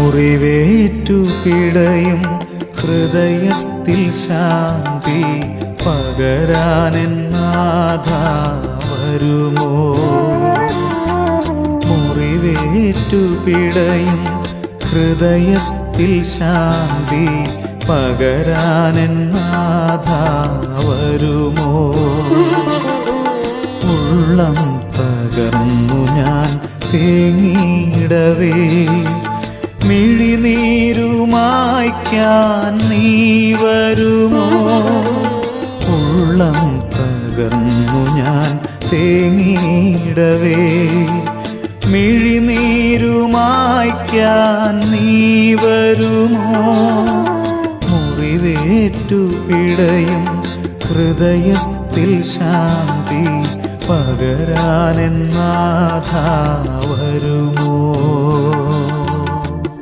മുറിവേറ്റു പിടയും ഹൃദയത്തിൽ ശാന്തി പകരാനെന്നാഥ വരുമോ? മുറിവേറ്റു പിടയും ഹൃദയത്തിൽ ശാന്തി പകരാനെന്നാഥ വരുമോ? ഉള്ളം തകർന്നു ഞാൻ തേങ്ങിയിടവേ മിഴിനീരുമായ്ക്കാൻ നീ വരുമോ? ഉള്ളം തകർന്നു ഞാൻ തേങ്ങിയിടവേ മിഴിനീരുമായ്ക്കാൻ നീ വരുമോ? മുറിവേറ്റു പിടയും ഹൃദയത്തിൽ ശാന്തി പകരാനെന്നാഥ വരുമോ?